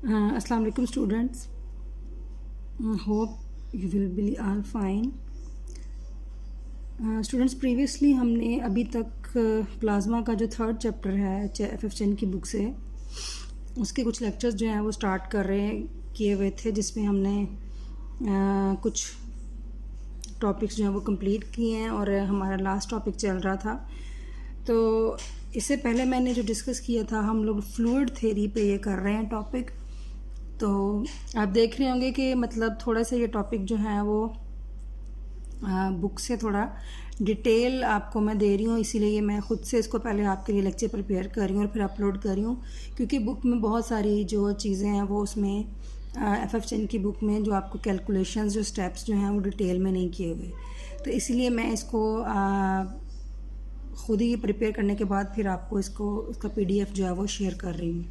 Assalamu alaikum students. Hope you will be all fine. Students previously हमने अभी तक plasma का जो थर्ड चैप्टर है FF चैन की बुक से उसके कुछ लेक्चर्स जो हैं वो स्टार्ट किए हुए थे, जिसमें हमने कुछ टॉपिक्स जो हैं वो कंप्लीट किए हैं और हमारा लास्ट टॉपिक चल रहा था। तो इससे पहले मैंने जो डिस्कस किया था, हम लोग फ्लूइड थ्योरी पे ये कर रहे हैं टॉपिक। तो आप देख रहे होंगे कि मतलब थोड़ा सा ये टॉपिक जो है वो बुक से थोड़ा डिटेल आपको मैं दे रही हूँ, इसीलिए मैं ख़ुद से इसको पहले आपके लिए लेक्चर प्रिपेयर कर रही हूँ और फिर अपलोड कर रही हूँ, क्योंकि बुक में बहुत सारी जो चीज़ें हैं वो उसमें FF चैन की बुक में जो आपको कैलकुलेशंस जो स्टेप्स जो हैं वो डिटेल में नहीं किए हुए। तो इसलिए मैं इसको ख़ुद ही प्रिपेयर करने के बाद फिर आपको इसका PDF जो है वो शेयर कर रही हूँ।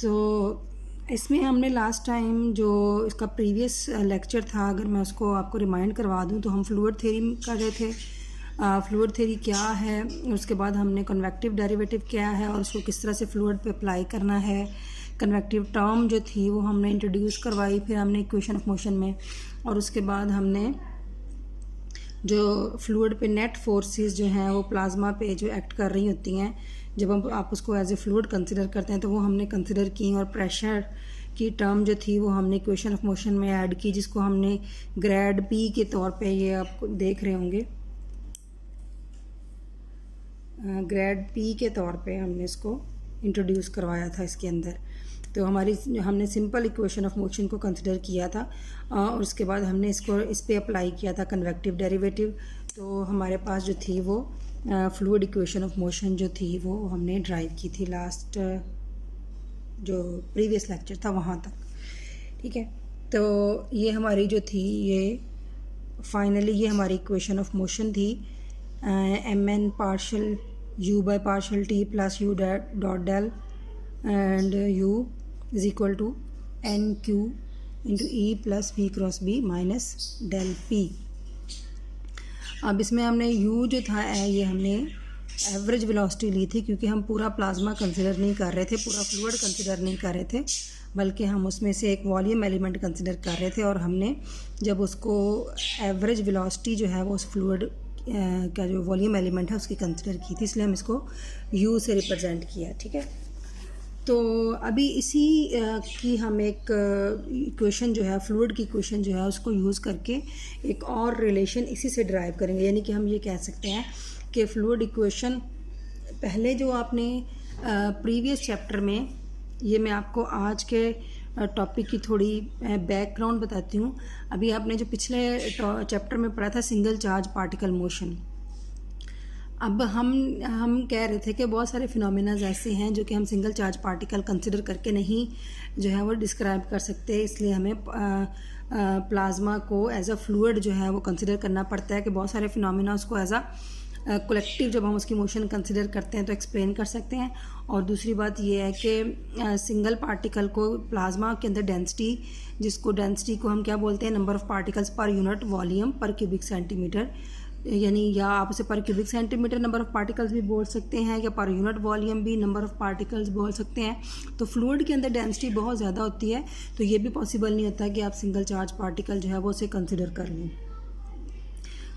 तो इसमें हमने लास्ट टाइम जो इसका प्रीवियस लेक्चर था, अगर मैं उसको आपको रिमाइंड करवा दूं, तो हम फ्लूइड थ्योरी कर रहे थे। फ्लूइड थ्योरी क्या है, उसके बाद हमने कन्वेक्टिव डेरिवेटिव क्या है और उसको किस तरह से फ्लूइड पे अप्लाई करना है। कन्वेक्टिव टर्म जो थी वो हमने इंट्रोड्यूस करवाई, फिर हमने इक्वेशन ऑफ मोशन में, और उसके बाद हमने जो फ्लूइड पे नेट फोर्सेस जो हैं वो प्लाज्मा पे जो एक्ट कर रही होती हैं, जब आप उसको एज ए फ्लूइड कंसिडर करते हैं तो वो हमने कंसिडर की, और प्रेशर की टर्म जो थी वो हमने इक्वेशन ऑफ मोशन में ऐड की, जिसको हमने ग्रेड P के तौर पे, ये आप देख रहे होंगे, ग्रेड P के तौर पे हमने इसको इंट्रोड्यूस करवाया था इसके अंदर। तो हमने सिंपल इक्वेशन ऑफ मोशन को कंसिडर किया था और उसके बाद हमने इस पे अप्लाई किया था कन्वेक्टिव डेरिवेटिव। तो हमारे पास जो थी वो फ्लूइड इक्वेशन ऑफ मोशन जो थी वो हमने ड्राइव की थी लास्ट जो प्रीवियस लेक्चर था वहाँ तक, ठीक है। तो ये हमारी जो थी, ये फाइनली ये हमारी इक्वेशन ऑफ मोशन थी, mn partial u by partial t plus u dot del and u is equal to nq into e plus v cross b minus del p। अब इसमें हमने u जो था ये हमने एवरेज वेलोसिटी ली थी, क्योंकि हम पूरा प्लाज्मा कंसिडर नहीं कर रहे थे, पूरा फ्लूइड कंसिडर नहीं कर रहे थे, बल्कि हम उसमें से एक वॉल्यूम एलिमेंट कंसिडर कर रहे थे। और हमने जब उसको एवरेज वेलोसिटी जो है वो उस फ्लूइड का जो वॉल्यूम एलिमेंट है उसकी कंसिडर की थी, इसलिए हम इसको u से रिप्रेजेंट किया, ठीक है। तो अभी इसी की हम एक इक्वेशन जो है, फ्लूइड की इक्वेशन जो है उसको यूज़ करके एक और रिलेशन इसी से ड्राइव करेंगे। यानी कि हम ये कह सकते हैं कि फ्लूइड इक्वेशन पहले जो आपने प्रीवियस चैप्टर में, ये मैं आपको आज के टॉपिक की थोड़ी बैकग्राउंड बताती हूँ। अभी आपने जो पिछले चैप्टर में पढ़ा था सिंगल चार्ज पार्टिकल मोशन, अब हम कह रहे थे कि बहुत सारे फिनोमिनाज ऐसे हैं जो कि हम सिंगल चार्ज पार्टिकल कंसिडर करके नहीं जो है वो डिस्क्राइब कर सकते, इसलिए हमें प्लाज्मा को एज अ फ्लूइड जो है वो कंसिडर करना पड़ता है कि बहुत सारे फिनोमिना उसको एज अ कलेक्टिव जब हम उसकी मोशन कंसिडर करते हैं तो एक्सप्लेन कर सकते हैं। और दूसरी बात ये है कि सिंगल पार्टिकल को प्लाज्मा के अंदर डेंसिटी को हम क्या बोलते हैं, number of particles per unit volume पर क्यूबिक सेंटीमीटर, यानी या आप उसे पर cubic centimetre number of particles भी बोल सकते हैं, या पर यूनिट वॉल्यूम भी नंबर ऑफ़ पार्टिकल्स बोल सकते हैं। तो फ्लूइड के अंदर डेंसिटी बहुत ज़्यादा होती है, तो ये भी पॉसिबल नहीं होता कि आप सिंगल चार्ज पार्टिकल जो है वो उसे कंसिडर कर लें।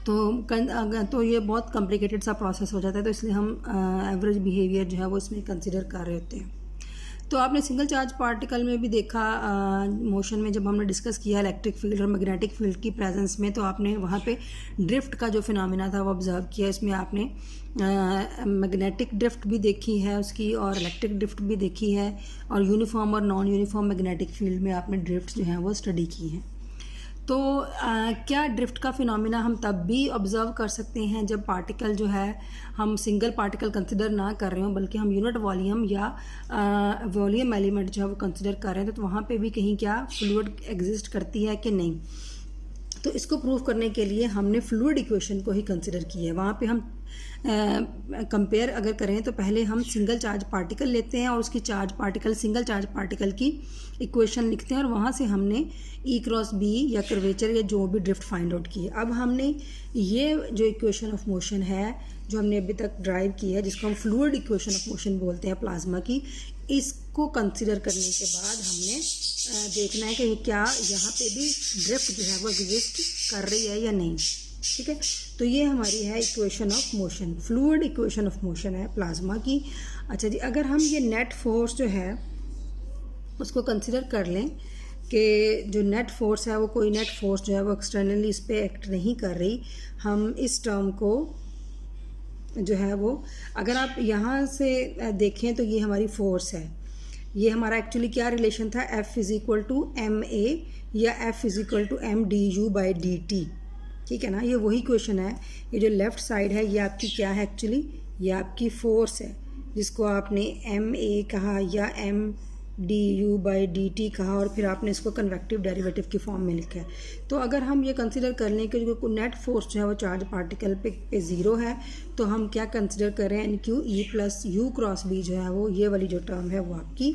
तो ये बहुत कॉम्प्लिकेटेड सा प्रोसेस हो जाता है, तो इसलिए हम एवरेज बिहेवियर जो है वो इसमें कंसिडर कर रहे होते हैं। तो आपने सिंगल चार्ज पार्टिकल में भी देखा मोशन में, जब हमने डिस्कस किया इलेक्ट्रिक फील्ड और मैग्नेटिक फील्ड की प्रेजेंस में, तो आपने वहाँ पे ड्रिफ्ट का जो फिनोमिना था वो ऑब्जर्व किया। इसमें आपने मैग्नेटिक ड्रिफ्ट भी देखी है उसकी, और इलेक्ट्रिक ड्रिफ्ट भी देखी है, और यूनिफॉर्म और नॉन यूनिफॉर्म मैग्नेटिक फील्ड में आपने ड्रिफ्ट जो हैं वो स्टडी की हैं। तो क्या ड्रिफ्ट का फिनोमिना हम तब भी ऑब्ज़र्व कर सकते हैं जब पार्टिकल जो है हम सिंगल पार्टिकल कंसिडर ना कर रहे हों, बल्कि हम यूनिट वॉल्यूम या वॉल्यूम एलिमेंट जो है वो कंसिडर कर रहे हैं, तो वहाँ पे भी कहीं क्या फ्लूइड एग्जिस्ट करती है कि नहीं। तो इसको प्रूव करने के लिए हमने फ्लूइड इक्वेशन को ही कंसिडर किया है। वहाँ पे हम कंपेयर अगर करें तो पहले हम सिंगल चार्ज पार्टिकल लेते हैं और उसकी सिंगल चार्ज पार्टिकल की इक्वेशन लिखते हैं, और वहाँ से हमने E क्रॉस B या कर्वेचर या जो भी ड्रिफ्ट फाइंड आउट की। अब हमने ये जो इक्वेशन ऑफ मोशन है जो हमने अभी तक ड्राइव की है, जिसको हम फ्लूइड इक्वेशन ऑफ मोशन बोलते हैं प्लाज्मा की, इसको कंसिडर करने के बाद हमने देखना है कि क्या यहाँ पे भी ड्रिफ्ट जो है वो एग्जिस्ट कर रही है या नहीं। ठीक है, तो ये हमारी है equation of motion, fluid equation of motion है प्लाज्मा की। अच्छा जी, अगर हम ये नेट फोर्स जो है उसको कंसिडर कर लें कि जो नेट फोर्स है वो कोई नेट फोर्स जो है वो एक्सटर्नली इस पर एक्ट नहीं कर रही, हम इस टर्म को जो है वो अगर आप यहाँ से देखें तो ये हमारी फोर्स है, ये हमारा एक्चुअली क्या रिलेशन था, F is equal to ma या F is equal to mdu/dt। ठीक है ना, ये वही क्वेश्चन है। ये जो लेफ़्ट साइड है ये आपकी क्या है, एक्चुअली ये आपकी फोर्स है जिसको आपने ma कहा या mdu/dt कहा और फिर आपने इसको कन्वेक्टिव डेरिवेटिव की फॉर्म में लिखा है। तो अगर हम ये कंसिडर कर लें कि जो नेट फोर्स जो है वो चार्ज पार्टिकल पे ज़ीरो है, तो हम क्या कंसिडर कर रहे हैं, NQE plus U cross B जो है वो ये वाली जो टर्म है वो आपकी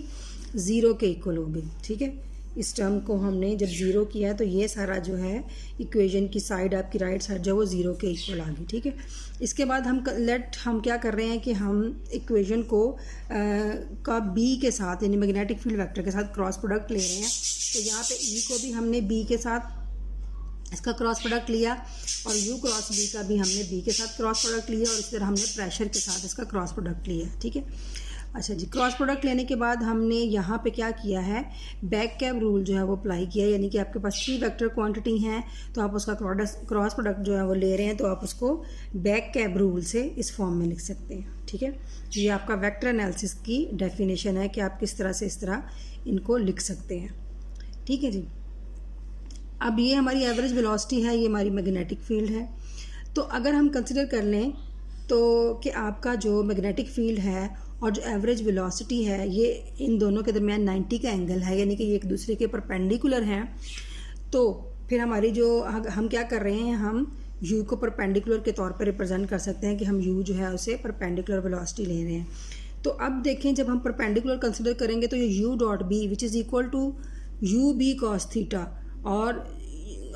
ज़ीरो के इक्वल होगी। ठीक है, इस टर्म को हमने जब ज़ीरो किया है तो ये सारा जो है इक्वेशन की साइड आपकी राइट साइड जो है वो ज़ीरो के इक्वल आ गई। ठीक है, इसके बाद हम क्या कर रहे हैं कि हम इक्वेशन को का B के साथ यानी मैग्नेटिक फील्ड वेक्टर के साथ क्रॉस प्रोडक्ट ले रहे हैं। तो यहाँ पे E को भी हमने B के साथ इसका क्रॉस प्रोडक्ट लिया और U क्रॉस B का भी हमने B के साथ क्रॉस प्रोडक्ट लिया और इस तरह हमने प्रेशर के साथ इसका क्रॉस प्रोडक्ट लिया। ठीक है, अच्छा जी, क्रॉस प्रोडक्ट लेने के बाद हमने यहाँ पे क्या किया है, बैक कैब रूल जो है वो अप्लाई किया है, यानी कि आपके पास 3 वेक्टर क्वांटिटी हैं तो आप उसका क्रॉस प्रोडक्ट जो है वो ले रहे हैं तो आप उसको बैक कैब रूल से इस फॉर्म में लिख सकते हैं। ठीक है, ये आपका वेक्टर एनालिसिस की डेफिनेशन है कि आप किस तरह से इस तरह इनको लिख सकते हैं। ठीक है जी, अब ये हमारी एवरेज वेलोसिटी है, ये हमारी मैग्नेटिक फील्ड है। तो अगर हम कंसिडर कर लें तो कि आपका जो मैग्नेटिक फील्ड है और जो एवरेज वेलोसिटी है ये इन दोनों के दरमियान 90 का एंगल है, यानी कि ये एक दूसरे के परपेंडिकुलर हैं, तो फिर हमारी जो हम क्या कर रहे हैं, हम u को परपेंडिकुलर के तौर पर रिप्रेजेंट कर सकते हैं कि हम u जो है उसे परपेंडिकुलर वेलोसिटी ले रहे हैं। तो अब देखें, जब हम परपेंडिकुलर कंसिडर करेंगे तो ये u dot b which is equal to ub cos theta, और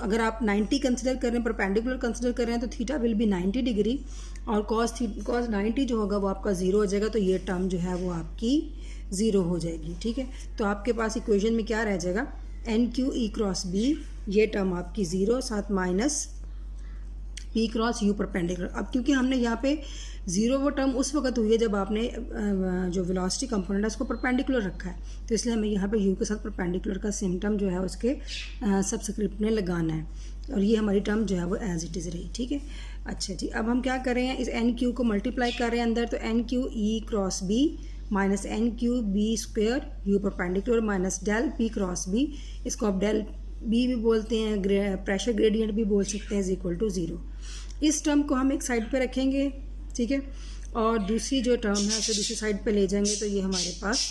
अगर आप 90 कंसिडर कर रहे हैं, परपेंडिकुलर कंसिडर कर रहे हैं तो थीटा विल बी 90 डिग्री और कॉस 90 जो होगा वो आपका ज़ीरो हो जाएगा, तो ये टर्म जो है वो आपकी ज़ीरो हो जाएगी। ठीक है, तो आपके पास इक्वेशन में क्या रह जाएगा, NQE क्रॉस B, ये टर्म आपकी ज़ीरो साथ minus P cross U perpendicular. अब क्योंकि हमने यहाँ पे ज़ीरो वो टर्म उस वक्त हुई है जब आपने जो वेलोसिटी कंपोनेंट है उसको परपेंडिकुलर रखा है, तो इसलिए हमें यहाँ पे U के साथ परपेंडिकुलर का सेम टर्म जो है उसके सबस्क्रिप्ट में लगाना है और ये हमारी टर्म जो है वो एज इट इज़ रही। ठीक है, अच्छा जी, अब हम क्या कर रहे हैं, इस NQ को मल्टीप्लाई कर रहे हैं अंदर, तो NQE cross B minus NQB square U perpendicular minus del P cross B, इसको आप डेल B भी बोलते हैं, प्रेशर ग्रेडियंट भी बोल सकते हैं, इज इक्वल टू ज़ीरो। इस टर्म को हम एक साइड पे रखेंगे। ठीक है, और दूसरी जो टर्म है उसे दूसरी साइड पे ले जाएंगे, तो ये हमारे पास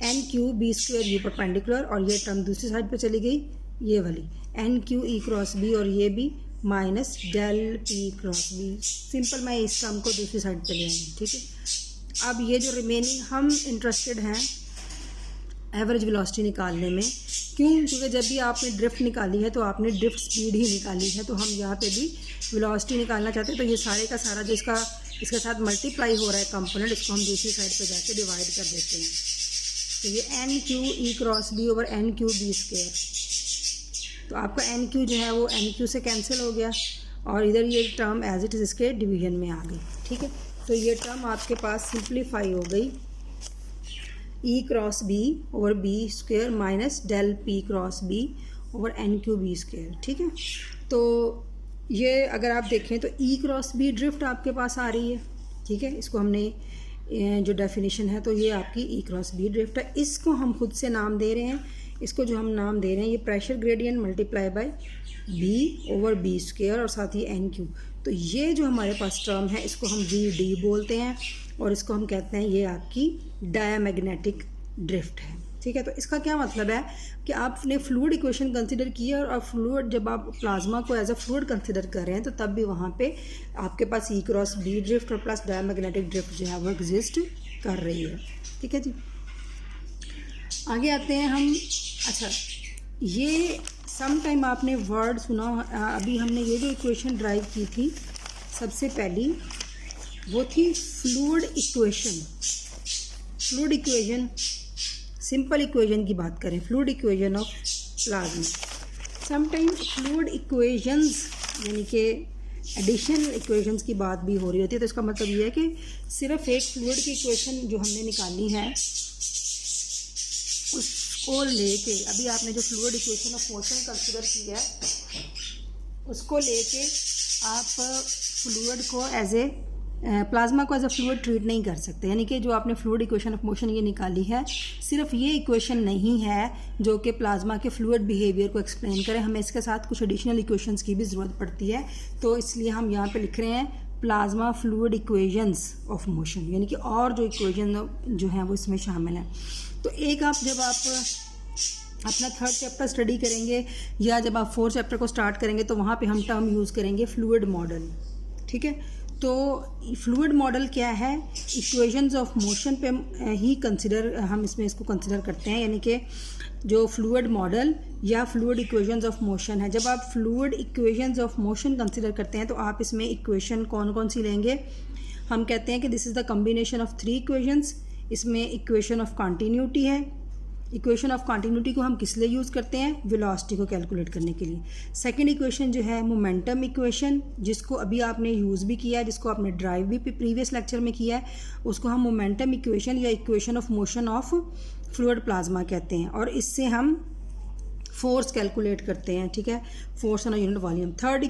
NQB स्क्वायर U परपेंडिकुलर और ये टर्म दूसरी साइड पे चली गई, ये वाली NQE क्रॉस B और ये भी minus del P cross B। Simple मैं इस टर्म को दूसरी साइड पे ले आऊँगी। ठीक है, अब ये जो रिमेनिंग हम इंटरेस्टेड हैं एवरेज वेलोसिटी निकालने में, क्यों, क्योंकि जब भी आपने ड्रिफ्ट निकाली है तो आपने ड्रिफ्ट स्पीड ही निकाली है, तो हम यहाँ पे भी वेलोसिटी निकालना चाहते हैं, तो ये सारे का सारा जो इसके साथ मल्टीप्लाई हो रहा है कंपोनेंट, इसको हम दूसरी साइड पे जाके डिवाइड कर देते हैं, तो ये NQE cross B over NQB square, तो आपका NQ जो है वो NQ से कैंसिल हो गया और इधर ये टर्म एज इट इज़ इसके डिवीजन में आ गई। ठीक है, तो ये टर्म आपके पास सिंप्लीफाई हो गई, E cross B over B square minus del P cross B over NQB square. ठीक है, तो ये अगर आप देखें तो E क्रॉस B ड्रिफ्ट आपके पास आ रही है। ठीक है, इसको हमने जो डेफिनेशन है तो ये आपकी E क्रॉस B ड्रिफ्ट है, इसको हम खुद से नाम दे रहे हैं, इसको जो हम नाम दे रहे हैं ये pressure gradient multiply by B over B square और साथ ही NQ। तो ये जो हमारे पास टर्म है इसको हम VD बोलते हैं और इसको हम कहते हैं ये आपकी डायमैग्नेटिक ड्रिफ्ट है। ठीक है, तो इसका क्या मतलब है कि आपने फ्लूइड इक्वेशन कंसिडर की है और फ्लूइड जब आप प्लाज्मा को एज अ फ्लूइड कंसिडर कर रहे हैं तो तब भी वहाँ पे आपके पास E क्रॉस B ड्रिफ्ट और प्लस डायमैग्नेटिक ड्रिफ्ट जो है वो एग्जिस्ट कर रही है। ठीक है जी, आगे आते हैं हम। अच्छा, ये सम टाइम आपने वर्ड सुना, अभी हमने ये जो इक्वेशन ड्राइव की थी सबसे पहली वो थी fluid equation. Fluid equation, simple equation की बात करें, fluid equation of plasma. Sometime fluid equations यानी कि एडिशनल इक्वेशंस की बात भी हो रही होती है, तो इसका मतलब ये है कि सिर्फ एक फ्लूइड की इक्वेशन जो हमने निकाली है उसको लेके, अभी आपने जो fluid equation of motion consider की है उसको लेके आप फ्लूइड को एज ए प्लाज्मा को एज अ फ्लूइड ट्रीट नहीं कर सकते। यानी कि जो आपने फ्लूइड इक्वेशन ऑफ मोशन ये निकाली है, सिर्फ ये इक्वेशन नहीं है जो कि प्लाज्मा के फ्लूइड बिहेवियर को एक्सप्लेन करे, हमें इसके साथ कुछ एडिशनल इक्वेशंस की भी ज़रूरत पड़ती है। तो इसलिए हम यहाँ पे लिख रहे हैं plasma fluid equations of motion, यानी कि और जो इक्वेशन जो हैं वो इसमें शामिल हैं। तो एक आप जब आप अपना 3rd चैप्टर स्टडी करेंगे या जब आप 4th चैप्टर को स्टार्ट करेंगे तो वहाँ पे हम टर्म यूज़ करेंगे फ्लूइड मॉडल, ठीक है। तो फ्लूइड मॉडल क्या है, इक्वेशंस ऑफ मोशन पे ही कंसिडर, हम इसमें इसको कंसिडर करते हैं, यानी कि जो फ्लूइड मॉडल या फ्लूइड इक्वेशंस ऑफ मोशन है। जब आप fluid equations of motion consider करते हैं तो आप इसमें इक्वेशन कौन कौन सी लेंगे, हम कहते हैं कि this is the combination of 3 equations. इसमें इक्वेशन ऑफ कॉन्टीन्यूटी है। इक्वेशन ऑफ कॉन्टीन्यूटी को हम किस लिए यूज़ करते हैं, वेलोसिटी को कैलकुलेट करने के लिए। सेकंड इक्वेशन जो है मोमेंटम इक्वेशन, जिसको अभी आपने यूज़ भी किया है, जिसको आपने ड्राइव भी प्रीवियस लेक्चर में किया है, उसको हम मोमेंटम इक्वेशन या equation of motion of fluid plasma कहते हैं। और इससे हम फोर्स कैलकुलेट करते हैं, ठीक है, force on a unit volume. Third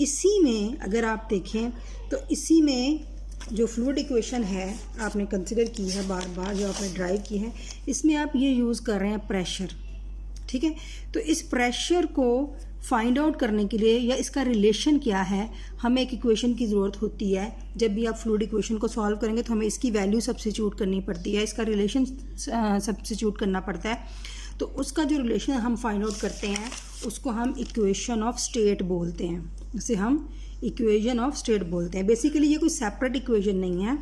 इसी में अगर आप देखें तो इसी में जो फ्लूइड इक्वेशन है आपने कंसिडर की है बार बार, जो आपने ड्राइव की है, इसमें आप ये यूज़ कर रहे हैं प्रेशर, ठीक है। तो इस प्रेशर को फाइंड आउट करने के लिए या इसका रिलेशन क्या है, हमें एक इक्वेशन की ज़रूरत होती है। जब भी आप फ्लूइड इक्वेशन को सॉल्व करेंगे तो हमें इसकी वैल्यू सब्स्टिट्यूट करनी पड़ती है, इसका रिलेशन सब्स्टिट्यूट करना पड़ता है। तो उसका जो रिलेशन हम फाइंड आउट करते हैं उसको हम इक्वेशन ऑफ स्टेट बोलते हैं, उसे हम इक्वेशन ऑफ स्टेट बोलते हैं। बेसिकली ये कोई सेपरेट इक्वेशन नहीं है।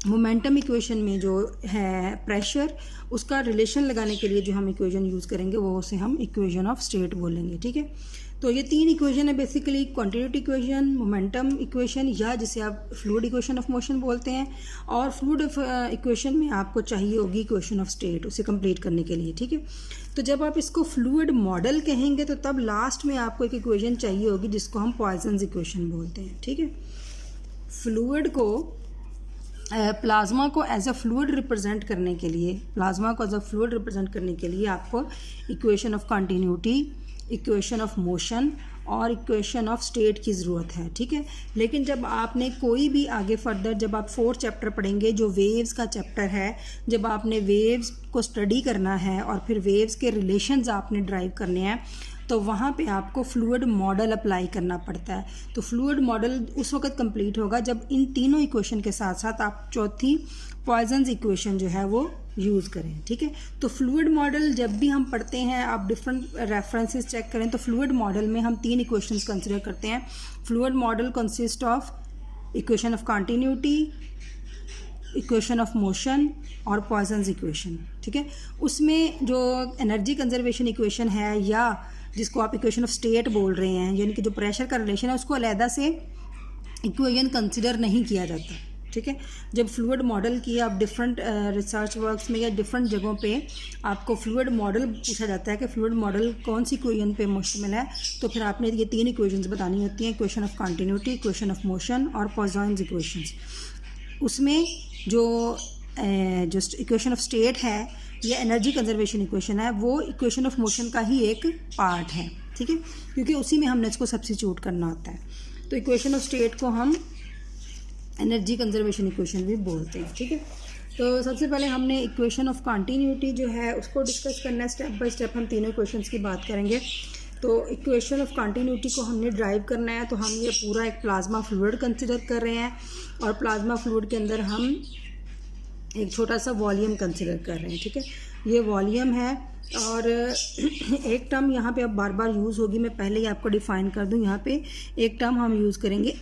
मोमेंटम इक्वेशन में जो है प्रेशर, उसका रिलेशन लगाने के लिए जो हम इक्वेशन यूज़ करेंगे वो उसे हम इक्वेशन ऑफ स्टेट बोलेंगे, ठीक है। तो ये 3 इक्वेशन है basically, quantity equation, momentum equation या जिसे आप फ्लूइड इक्वेशन ऑफ मोशन बोलते हैं, और फ्लूइड इक्वेशन में आपको चाहिए होगी इक्वेशन ऑफ स्टेट उसे कंप्लीट करने के लिए, ठीक है। तो जब आप इसको फ्लूइड मॉडल कहेंगे तो तब लास्ट में आपको एक इक्वेशन चाहिए होगी जिसको हम पॉइजन्स इक्वेशन बोलते हैं, ठीक है। फ्लूइड को प्लाज्मा को एज अ फ्लूइड रिप्रेजेंट करने के लिए, प्लाज्मा को एज अ फ्लूइड रिप्रेजेंट करने के लिए आपको equation of continuity, equation of motion और इक्वेशन ऑफ स्टेट की ज़रूरत है, ठीक है। लेकिन जब आपने कोई भी आगे फर्दर, जब आप 4th चैप्टर पढ़ेंगे जो वेव्स का चैप्टर है, जब आपने वेव्स को स्टडी करना है और फिर वेव्स के रिलेशंस आपने ड्राइव करने हैं, तो वहाँ पे आपको फ्लूइड मॉडल अप्लाई करना पड़ता है। तो फ्लूइड मॉडल उस वक्त कंप्लीट होगा जब इन तीनों इक्वेशन के साथ साथ आप चौथी पॉइजन्स इक्वेशन जो है वो यूज़ करें, ठीक है। तो फ्लूइड मॉडल जब भी हम पढ़ते हैं, आप डिफरेंट रेफरेंसेस चेक करें तो फ्लूइड मॉडल में हम 3 इक्वेशंस कंसिडर करते हैं। Fluid model consist of equation of continuity, equation of motion और पॉइजन्स इक्वेशन, ठीक है। उसमें जो एनर्जी कंजर्वेशन इक्वेशन है या जिसको आप इक्वेशन ऑफ स्टेट बोल रहे हैं, यानी कि जो प्रेशर का रिलेशन है, उसको अलहदा से इक्वेशन कंसिडर नहीं किया जाता, ठीक है। जब फ्लूइड मॉडल की आप डिफरेंट रिसर्च वर्क्स में या डिफरेंट जगहों पे आपको फ्लूइड मॉडल पूछा जाता है कि फ्लूइड मॉडल कौन सी इक्वेशन पे मुश्तमिल है, तो फिर आपने ये 3 इक्वेशंस बतानी होती हैं, equation of continuity, equation of motion और पॉइजन्स इक्वेशंस। उसमें जो इक्वेशन ऑफ स्टेट है या एनर्जी कंजर्वेशन इक्वेशन है, वो इक्वेशन ऑफ मोशन का ही एक पार्ट है, ठीक है, क्योंकि उसी में हमने इसको सब्स्टिट्यूट करना होता है। तो इक्वेशन ऑफ स्टेट को हम एनर्जी कंजर्वेशन इक्वेशन भी बोलते हैं, ठीक है। तो सबसे पहले हमने इक्वेशन ऑफ कॉन्टीन्यूटी जो है उसको डिस्कस करना है, स्टेप बाय स्टेप हम तीनों इक्वेशंस की बात करेंगे। तो इक्वेशन ऑफ कॉन्टीन्यूटी को हमने ड्राइव करना है, तो हम ये पूरा एक प्लाज्मा फ्लूइड कंसिडर कर रहे हैं और प्लाज्मा फ्लूइड के अंदर हम एक छोटा सा वॉल्यूम कंसिडर कर रहे हैं, ठीक है। ये वॉल्यूम है और एक टर्म यहाँ पे अब बार बार यूज़ होगी, मैं पहले ही आपको डिफ़ाइन कर दूँ। यहाँ पे एक टर्म हम यूज़ करेंगे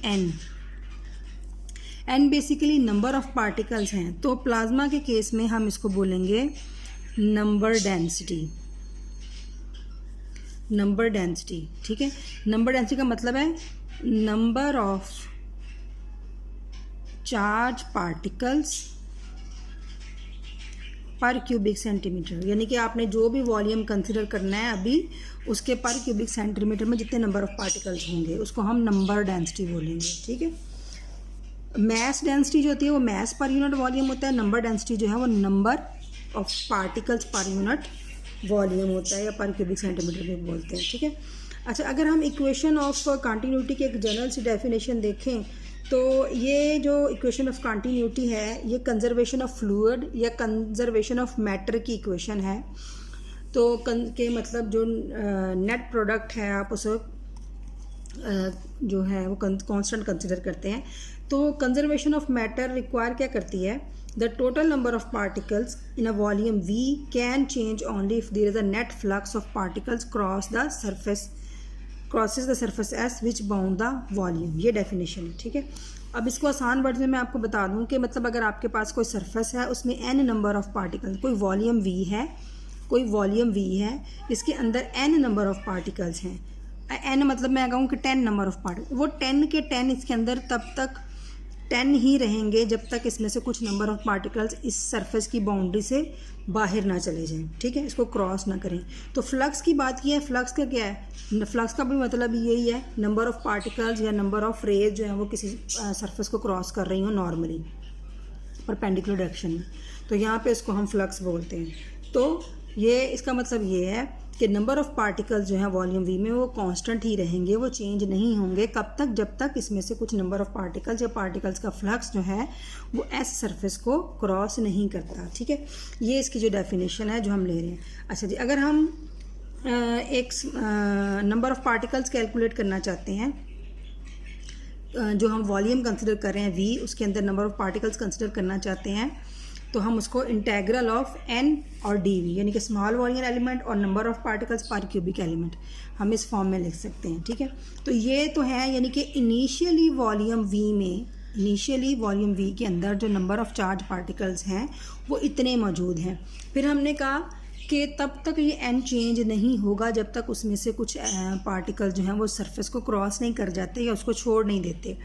N basically number of particles हैं, तो प्लाज्मा के केस में हम इसको बोलेंगे नंबर डेंसिटी, ठीक है। नंबर डेंसिटी का मतलब है नंबर ऑफ चार्ज पार्टिकल्स पर क्यूबिक सेंटीमीटर, यानी कि आपने जो भी वॉल्यूम कंसिडर करना है अभी उसके पर क्यूबिक सेंटीमीटर में जितने नंबर ऑफ़ पार्टिकल्स होंगे उसको हम नंबर डेंसिटी बोलेंगे। ठीक है, मैस डेंसिटी जो होती है वो मैस पर यूनिट वॉल्यूम होता है, नंबर डेंसिटी जो है वो number of particles per unit volume होता है या पर क्यूबिक सेंटीमीटर में बोलते हैं। ठीक है, अच्छा अगर हम इक्वेशन ऑफ कंटिन्यूटी की एक जनरल सी डेफिनेशन देखें तो ये जो इक्वेशन ऑफ कंटिन्यूटी है ये कंजर्वेशन ऑफ फ्लूइड या कंजर्वेशन ऑफ मैटर की इक्वेशन है। तो के मतलब जो नेट प्रोडक्ट है आप उसे जो है वो कांस्टेंट कंसिडर करते हैं। तो कंजर्वेशन ऑफ मैटर रिक्वायर क्या करती है, the total number of particles in a volume V can change only if there is a net flux of particles crosses the surface S which bound the volume. ये definition है। ठीक है, अब इसको आसान वर्ड में मैं आपको बता दूं कि मतलब अगर आपके पास कोई सरफेस है उसमें n नंबर ऑफ पार्टिकल्स, कोई वॉल्यूम V है, कोई वॉल्यूम V है, इसके अंदर n नंबर ऑफ पार्टिकल्स हैं, n मतलब मैं कहूँ कि 10 नंबर ऑफ पार्टिकल, वो 10 के 10 इसके अंदर तब तक 10 ही रहेंगे जब तक इसमें से कुछ नंबर ऑफ पार्टिकल्स इस सरफेस की बाउंड्री से बाहर ना चले जाएं। ठीक है, इसको क्रॉस ना करें। तो फ्लक्स की बात की है, फ्लक्स का क्या है, फ्लक्स का भी मतलब यही है नंबर ऑफ पार्टिकल्स या नंबर ऑफ रेज जो है वो किसी सरफेस को क्रॉस कर रही हो नॉर्मली परपेंडिकुलर डायरेक्शन में, तो यहाँ पे इसको हम फ्लक्स बोलते हैं। तो ये इसका मतलब ये है कि नंबर ऑफ़ पार्टिकल्स जो है वॉल्यूम V में वो कांस्टेंट ही रहेंगे, वो चेंज नहीं होंगे। कब तक, जब तक इसमें से कुछ नंबर ऑफ़ पार्टिकल्स या पार्टिकल्स का फ्लक्स जो है वो S सरफेस को क्रॉस नहीं करता। ठीक है, ये इसकी जो डेफिनेशन है जो हम ले रहे हैं। अच्छा जी, अगर हम एक नंबर ऑफ़ पार्टिकल्स कैलकुलेट करना चाहते हैं, जो हम वॉल्यूम कंसिडर कर रहे हैं V, उसके अंदर नंबर ऑफ़ पार्टिकल्स कंसिडर करना चाहते हैं, तो हम उसको इंटेग्रल ऑफ n और dv यानी कि स्मॉल वॉल्यूम एलिमेंट और नंबर ऑफ पार्टिकल्स पर क्यूबिक एलिमेंट हम इस फॉर्म में लिख सकते हैं। ठीक है, तो ये तो है यानी कि इनिशियली वॉल्यूम V के अंदर जो नंबर ऑफ चार्ज पार्टिकल्स हैं वो इतने मौजूद हैं। फिर हमने कहा कि तब तक ये n चेंज नहीं होगा जब तक उसमें से कुछ पार्टिकल जो हैं वो सरफेस को क्रॉस नहीं कर जाते या उसको छोड़ नहीं देते।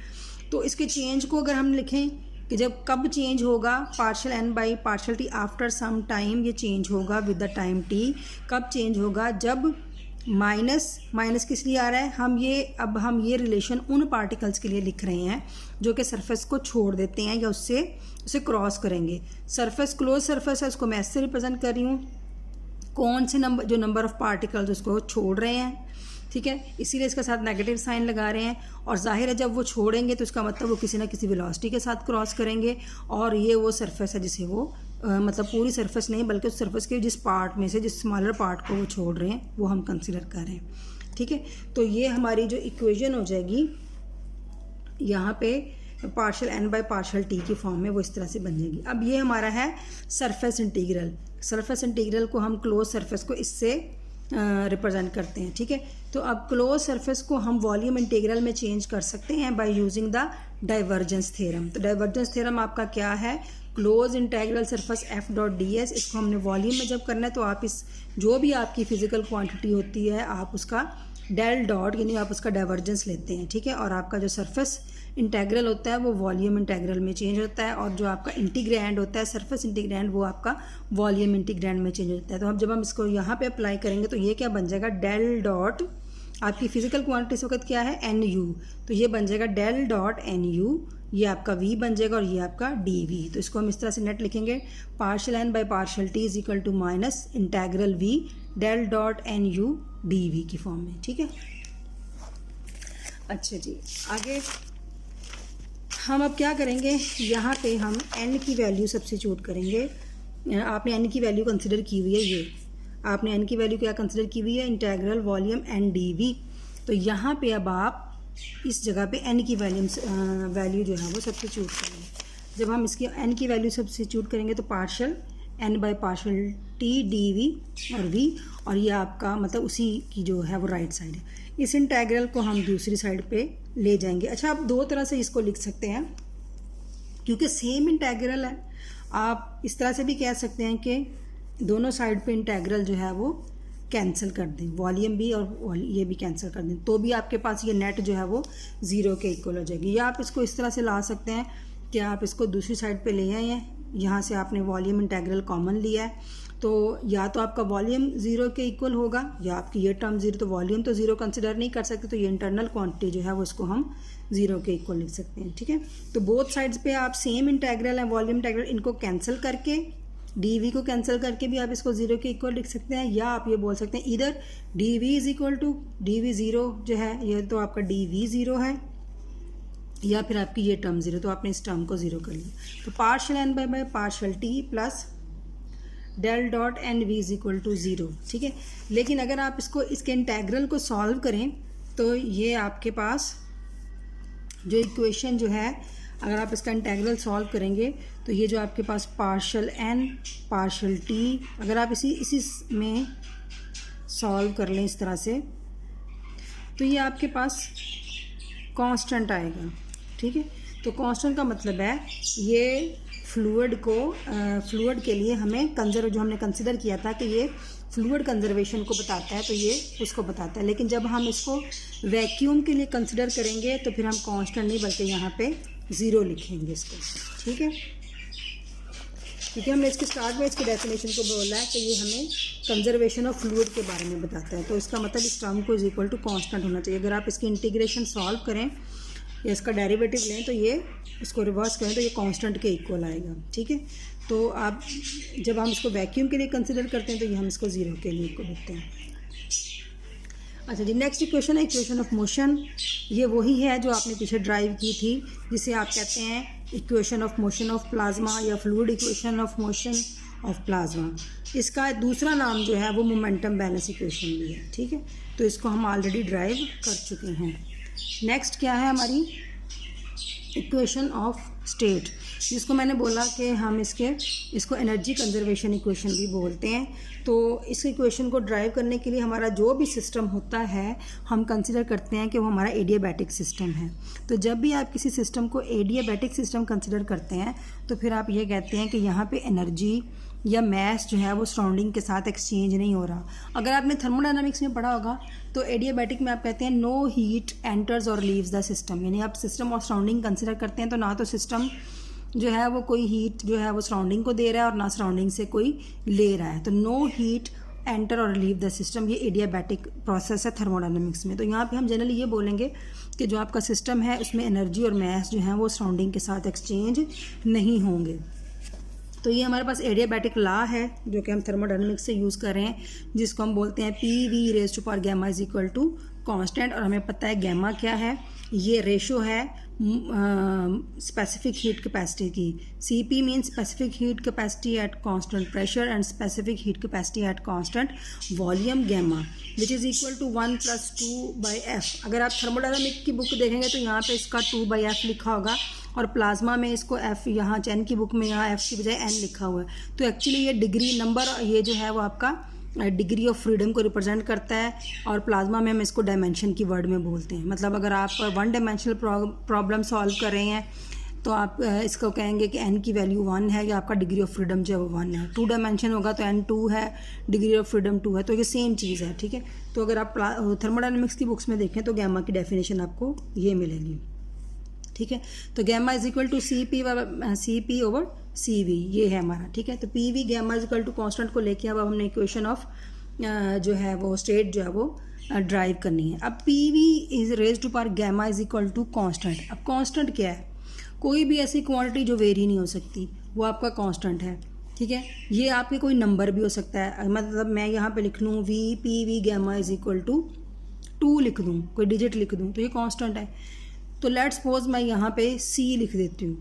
तो इसके चेंज को अगर हम लिखें कि जब कब चेंज होगा, partial n by partial t after some time ये चेंज होगा विद द टाइम t। कब चेंज होगा, जब माइनस किस लिए आ रहा है, अब हम ये रिलेशन उन पार्टिकल्स के लिए लिख रहे हैं जो कि सरफेस को छोड़ देते हैं या उसे क्रॉस करेंगे। सरफेस क्लोज सरफेस है, उसको मैं ऐसे रिप्रेजेंट कर रही हूँ, कौन से नंबर ऑफ पार्टिकल्स उसको छोड़ रहे हैं। ठीक है, इसीलिए इसके साथ नेगेटिव साइन लगा रहे हैं। और जाहिर है जब वो छोड़ेंगे तो इसका मतलब वो किसी ना किसी वेलोसिटी के साथ क्रॉस करेंगे, और ये वो सरफेस है जिसे वो मतलब पूरी सरफेस नहीं बल्कि उस सरफेस के जिस पार्ट में से जिस स्मॉलर पार्ट को वो छोड़ रहे हैं वो हम कंसिडर कर रहे हैं। ठीक है, तो ये हमारी जो इक्वेशन हो जाएगी यहाँ पे partial n by partial t की फॉर्म में वो इस तरह से बन जाएगी। अब ये हमारा है सरफेस इंटीग्रल। सरफेस इंटीग्रल को हम क्लोज सरफेस को इससे रिप्रेजेंट करते हैं। ठीक है, तो अब क्लोज सरफेस को हम वॉल्यूम इंटीग्रल में चेंज कर सकते हैं by using the divergence theorem. तो डाइवर्जेंस थ्योरम आपका क्या है, close integral surface f dot ds, इसको हमने वॉल्यूम में जब करना है तो आप इस जो भी आपकी फिजिकल क्वांटिटी होती है आप उसका डेल डॉट यानी आप उसका डाइवर्जेंस लेते हैं। ठीक है, और आपका जो सरफेस इंटीग्रल होता है वो वॉल्यूम इंटीग्रल में चेंज होता है, और जो आपका इंटीग्रैंड होता है सरफेस इंटीग्रैंड वो आपका वॉल्यूम इंटीग्रैंड में चेंज होता है। तो अब जब हम इसको यहाँ पे अप्लाई करेंगे तो ये क्या बन जाएगा, डेल डॉट आपकी फिजिकल क्वांटिटी इस वक्त क्या है NU, तो ये बन जाएगा डेल डॉट NU, ये आपका V बन जाएगा और ये आपका dV। तो इसको हम इस तरह से नेट लिखेंगे, partial n by partial t is equal to minus integral V del dot NU dV की फॉर्म में। ठीक है, अच्छा जी, आगे हम अब क्या करेंगे, यहाँ पे हम n की वैल्यू सब्स्टिट्यूट करेंगे। आपने n की वैल्यू कंसिडर की हुई है, ये आपने n की वैल्यू क्या कंसिडर की हुई है, इंटीग्रल वॉल्यूम n dV। तो यहाँ पे अब आप इस जगह पे n की वैल्यू जो है वो सब्स्टिट्यूट करेंगे। जब हम इसकी n की वैल्यू सब्स्टिट्यूट करेंगे तो partial n by partial t dV और v, और ये आपका मतलब उसी की जो है वो राइट साइड है। इस इंटीग्रल को हम दूसरी साइड पे ले जाएंगे। अच्छा, आप दो तरह से इसको लिख सकते हैं क्योंकि सेम इंटीग्रल है। आप इस तरह से भी कह सकते हैं कि दोनों साइड पे इंटीग्रल जो है वो कैंसिल कर दें, वॉल्यूम भी और ये भी कैंसिल कर दें, तो भी आपके पास ये नेट जो है वो ज़ीरो के इक्वल हो जाएगी। या आप इसको इस तरह से ला सकते हैं कि आप इसको दूसरी साइड पे ले आए हैं यहाँ से आपने वॉल्यूम इंटेग्रल कॉमन लिया है, तो या तो आपका वॉल्यूम 0 के इक्वल होगा या आपकी ये टर्म 0, तो वॉल्यूम तो 0 कंसिडर नहीं कर सकते, तो ये इंटरनल क्वांटिटी जो है वो इसको हम 0 के इक्वल लिख सकते हैं। ठीक है, तो बोथ साइड्स पे आप सेम इंटेग्रल है वॉल्यूम इंटेग्रल, इनको कैंसिल करके dv को कैंसिल करके भी आप इसको 0 के इक्वल लिख सकते हैं, या आप ये बोल सकते हैं इधर dv is equal to dv0 जो है ये तो आपका dv0 है, या फिर आपकी ये टर्म 0, तो आपने इस टर्म को 0 कर लिया। तो partial N by partial t plus del dot N V is equal to 0। ठीक है, लेकिन अगर आप इसको इसके इंटेग्रल को सॉल्व करें तो ये आपके पास जो इक्वेशन जो है, अगर आप इसका इंटेग्रल सॉल्व करेंगे तो ये जो आपके पास पार्शियल एन पार्शियल टी, अगर आप इसी में सॉल्व कर लें इस तरह से, तो ये आपके पास कांस्टेंट आएगा। ठीक है, तो कांस्टेंट का मतलब है ये फ्लूइड के लिए हमें जो हमने कंसिडर किया था कि ये फ्लूइड कंजर्वेशन को बताता है, तो ये उसको बताता है। लेकिन जब हम इसको वैक्यूम के लिए कंसिडर करेंगे तो फिर हम कांस्टेंट नहीं बल्कि यहाँ पे 0 लिखेंगे इसको। ठीक है, क्योंकि हमने इसके स्टार्ट में इसके डेफिनेशन को बोला है कि ये हमें कंजर्वेशन ऑफ फ्लूइड के बारे में बताता है, तो इसका मतलब इस टर्म को इज इक्वल टू कांस्टेंट होना चाहिए। अगर आप इसकी इंटीग्रेशन सॉल्व करें या इसका डेरिवेटिव लें तो ये इसको रिवर्स करें तो ये कांस्टेंट के इक्वल आएगा। ठीक है, तो आप जब हम इसको वैक्यूम के लिए कंसिडर करते हैं तो ये हम इसको 0 के लिए इक्वल लिखते हैं। अच्छा जी, नेक्स्ट इक्वेशन है इक्वेशन ऑफ मोशन। ये वही है जो आपने पीछे ड्राइव की थी, जिसे आप कहते हैं equation of motion of plasma या fluid equation of motion of plasma. इसका दूसरा नाम जो है वो मोमेंटम बैलेंस इक्वेशन भी है। ठीक है, तो इसको हम ऑलरेडी ड्राइव कर चुके हैं। नेक्स्ट क्या है हमारी इक्वेशन ऑफ स्टेट, जिसको मैंने बोला कि हम इसको एनर्जी कंजर्वेशन इक्वेशन भी बोलते हैं। तो इस इक्वेशन को ड्राइव करने के लिए हमारा जो भी सिस्टम होता है हम कंसिडर करते हैं कि वो हमारा एडियाबैटिक सिस्टम है। तो जब भी आप किसी सिस्टम को एडियाबैटिक सिस्टम कंसिडर करते हैं तो फिर आप ये कहते हैं कि यहाँ पे एनर्जी या मैस जो है वो सराउंडिंग के साथ एक्सचेंज नहीं हो रहा। अगर आपने थर्मोडायनामिक्स में पढ़ा होगा तो एडियाबैटिक में आप कहते हैं नो हीट एंटर्स और लीव्स द सिस्टम, यानी आप सिस्टम और सराउंडिंग कंसिडर करते हैं तो ना तो सिस्टम जो है वो कोई हीट जो है वो सराउंडिंग को दे रहा है और ना सराउंडिंग से कोई ले रहा है। तो नो हीट एंटर और लीव द सिस्टम, ये एडियाबैटिक प्रोसेस है थर्मोडायनामिक्स में। तो यहाँ पे हम जनरली ये बोलेंगे कि जो आपका सिस्टम है उसमें एनर्जी और मैस जो है वो सराउंडिंग के साथ एक्सचेंज नहीं होंगे। तो ये हमारे पास एडियाबैटिक लॉ है जो कि हम थर्मोडायनामिक्स से यूज़ कर रहे हैं, जिसको हम बोलते हैं PV raise to power gamma is equal to constant. और हमें पता है गैमा क्या है, ये रेशो है स्पेसिफिक हीट कैपेसिटी की। CP mean specific heat capacity at constant pressure and specific heat capacity at constant volume gamma which is equal to 1 + 2/f। अगर आप थर्मोडायनामिक्स की बुक देखेंगे तो यहाँ पे इसका 2/f लिखा होगा और प्लाज्मा में इसको f, यहाँ चैन की बुक में यहाँ f की बजाय n लिखा हुआ है। तो एक्चुअली ये डिग्री नंबर ये जो है वो आपका डिग्री ऑफ फ्रीडम को रिप्रेजेंट करता है, और प्लाज्मा में हम इसको डायमेंशन की वर्ड में बोलते हैं। मतलब अगर आप 1 डायमेंशनल प्रॉब्लम सॉल्व कर रहे हैं तो आप इसको कहेंगे कि n की वैल्यू 1 है या आपका डिग्री ऑफ फ्रीडम जो है वो 1 है। 2 डायमेंशन होगा तो n 2 है, डिग्री ऑफ फ्रीडम 2 है, तो ये सेम चीज़ है। ठीक है, तो अगर आप थर्मोडायनामिक्स की बुक्स में देखें तो गैमा की डेफिनेशन आपको ये मिलेगी। ठीक है, तो gamma is equal to CP over CV, ये है हमारा। ठीक है, तो PV gamma is equal to constant को लेके अब हमने इक्वेशन ऑफ जो है वो स्टेट जो है वो ड्राइव करनी है। अब PV is raise to power gamma is equal to constant. अब कांस्टेंट क्या है, कोई भी ऐसी क्वांटिटी जो वेरी नहीं हो सकती वो आपका कांस्टेंट है। ठीक है, ये आपके कोई नंबर भी हो सकता है, मतलब मैं यहाँ पे लिख लूँ PV gamma is equal to 2 लिख दूँ, कोई डिजिट लिख दूँ, तो ये कांस्टेंट है। तो लेट्स सपोज मैं यहाँ पे C लिख देती हूँ,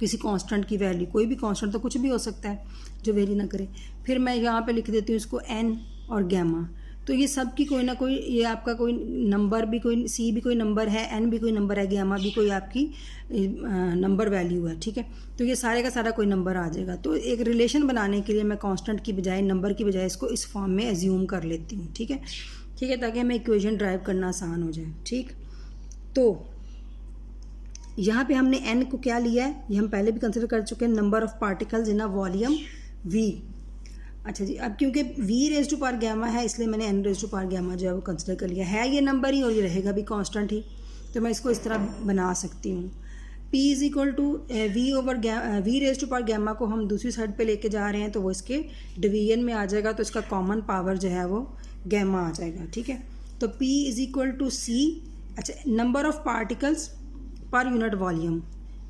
किसी कांस्टेंट की वैल्यू, कोई भी कांस्टेंट तो कुछ भी हो सकता है जो वेरी ना करे। फिर मैं यहाँ पे लिख देती हूँ इसको n और गैमा। तो ये सब की कोई ना कोई, ये आपका कोई नंबर भी, कोई C भी कोई नंबर है, n भी कोई नंबर है, गैमा भी कोई आपकी नंबर वैल्यू है। ठीक है, तो ये सारे का सारा कोई नंबर आ जाएगा। तो एक रिलेशन बनाने के लिए मैं कांस्टेंट की बजाय, नंबर की बजाय इसको इस फॉर्म में एज्यूम कर लेती हूँ। ठीक है, ताकि हमें इक्वेशन ड्राइव करना आसान हो जाए। ठीक, तो यहाँ पे हमने n को क्या लिया है, ये हम पहले भी कंसिडर कर चुके हैं, number of particles in a volume v। अच्छा जी, अब क्योंकि v raise to power gamma है इसलिए मैंने n raise to power gamma जो है वो कंसिडर कर लिया है। ये नंबर ही और ये रहेगा भी कांस्टेंट ही, तो मैं इसको इस तरह बना सकती हूँ P is equal to V over V raise to power gamma को हम दूसरी साइड पे लेके जा रहे हैं, तो वो इसके डिवीजन में आ जाएगा, तो इसका कॉमन पावर जो है वो गैमा आ जाएगा। ठीक है, तो P is equal to C। अच्छा, number of particles per unit volume,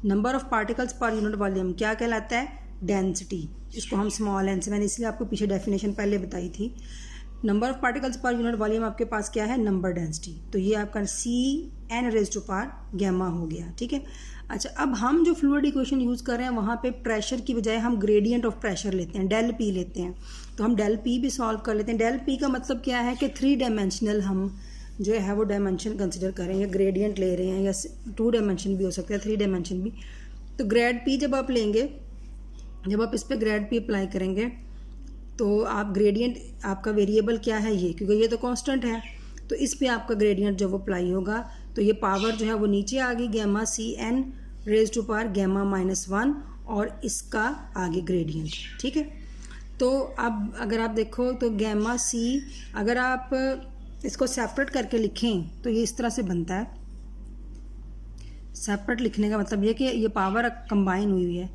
number of particles per unit volume क्या कहलाता है? डेंसिटी। इसको हम स्मॉल एन से, मैंने इसलिए आपको पीछे डेफिनेशन पहले बताई थी। Number of particles per unit volume आपके पास क्या है? Number density. तो ये आपका CN raise to power gamma हो गया। ठीक है, अच्छा, अब हम जो फ्लूइड इक्वेशन यूज़ कर रहे हैं वहाँ पे प्रेशर की बजाय हम ग्रेडियंट ऑफ प्रेशर लेते हैं, डेल P लेते हैं। तो हम डेल P भी सॉल्व कर लेते हैं। डेल P का मतलब क्या है कि 3 डायमेंशनल हम जो है वो डायमेंशन कंसिडर करेंगे, ग्रेडियंट ले रहे हैं, या 2 डायमेंशन भी हो सकता है, 3 डायमेंशन भी। तो ग्रेड P जब आप लेंगे, जब आप इस पर ग्रेड P अप्लाई करेंगे तो आप ग्रेडियंट, आपका वेरिएबल क्या है? ये, क्योंकि ये तो कांस्टेंट है, तो इस पे आपका ग्रेडियंट जब अप्लाई होगा तो ये पावर जो है वो नीचे आ गई, gamma CN raise to power gamma -1, और इसका आगे ग्रेडियंट। ठीक है, तो अब अगर आप देखो तो गैमा C, अगर आप इसको सेपरेट करके लिखें तो ये इस तरह से बनता है। सेपरेट लिखने का मतलब ये कि ये पावर कंबाइन हुई है,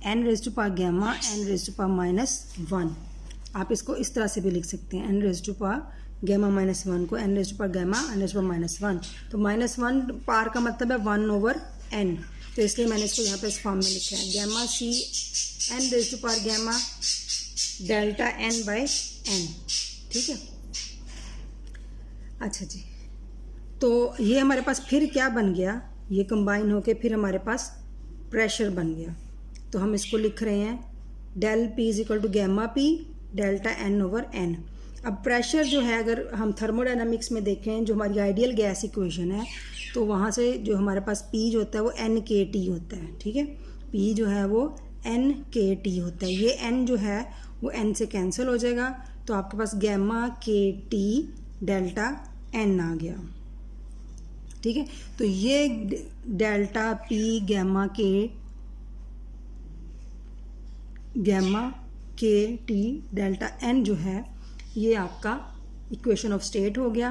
n raise to power gamma n raise to power -1। आप इसको इस तरह से भी लिख सकते हैं, n raise to power gamma -1 को n raise to power gamma n raise to power -1। तो -1 पावर का मतलब है 1/n, तो इसलिए मैंने इसको यहाँ पे इस फॉर्म में लिखा है, gamma C n raise to power gamma delta n/n। ठीक है, अच्छा जी, तो ये हमारे पास फिर क्या बन गया? ये कंबाइन होके फिर हमारे पास प्रेशर बन गया। तो हम इसको लिख रहे हैं del P is equal to gamma P delta n/n। अब प्रेशर जो है, अगर हम थर्मोडायनामिक्स में देखें, जो हमारी आइडियल गैस इक्वेशन है, तो वहाँ से जो हमारे पास P जो होता है वो NKT होता है। ठीक है, P जो है वो NKT होता है। ये N जो है वो N से कैंसिल हो जाएगा, तो आपके पास गैमा KT डेल्टा N आ गया। ठीक है, तो ये delta P gamma KT delta N जो है ये आपका इक्वेशन ऑफ स्टेट हो गया।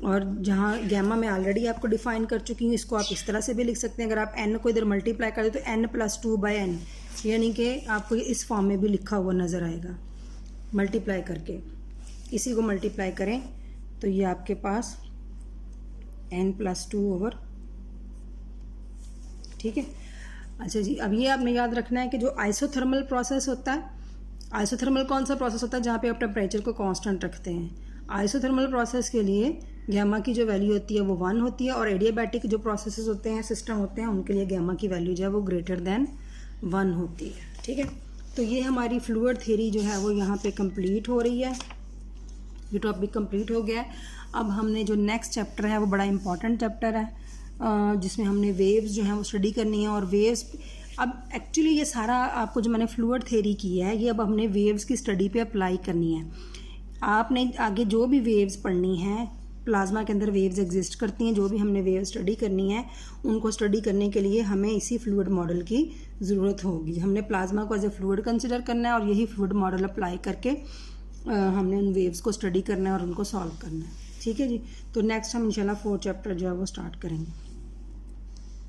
और जहाँ गैमा में ऑलरेडी आपको डिफाइन कर चुकी हूँ, इसको आप इस तरह से भी लिख सकते हैं। अगर आप n को इधर मल्टीप्लाई कर दे तो n + 2/n, यानी कि आपको ये इस फॉर्म में भी लिखा हुआ नज़र आएगा मल्टीप्लाई करके। इसी को मल्टीप्लाई करें तो ये आपके पास n + 2/, ठीक है। अच्छा जी, अब ये आपने याद रखना है कि जो आइसोथर्मल प्रोसेस होता है, आइसोथर्मल कौन सा प्रोसेस होता है? जहाँ पे आप टेम्परेचर को कांस्टेंट रखते हैं। आइसोथर्मल प्रोसेस के लिए गैमा की जो वैल्यू होती है वो 1 होती है, और एडियाबैटिक जो प्रोसेसेस होते हैं, सिस्टम होते हैं, उनके लिए गैमा की वैल्यू जो है वो >1 होती है। ठीक है, तो ये हमारी फ्लूइड थ्योरी जो है वो यहाँ पे कंप्लीट हो रही है। ये टॉपिक कंप्लीट हो गया है। अब हमने जो नेक्स्ट चैप्टर है वो बड़ा इंपॉर्टेंट चैप्टर है, जिसमें हमने वेव्स जो हैं वो स्टडी करनी है। और वेव्स, अब एक्चुअली ये सारा आपको जो मैंने फ्लूइड थ्योरी की है, ये अब हमने वेव्स की स्टडी पे अप्लाई करनी है। आपने आगे जो भी वेव्स पढ़नी है, प्लाज्मा के अंदर वेव्स एग्जिस्ट करती हैं, जो भी हमने वेव स्टडी करनी है, उनको स्टडी करने के लिए हमें इसी फ्लूइड मॉडल की ज़रूरत होगी। हमने प्लाज्मा को एज ए फ्लूइड कंसिडर करना है, और यही फ्लूइड मॉडल अप्लाई करके हमने उन वेव्स को स्टडी करना है और उनको सॉल्व करना है। ठीक है जी, तो नेक्स्ट हम इंशाल्लाह 4th चैप्टर जो है वो स्टार्ट करेंगे।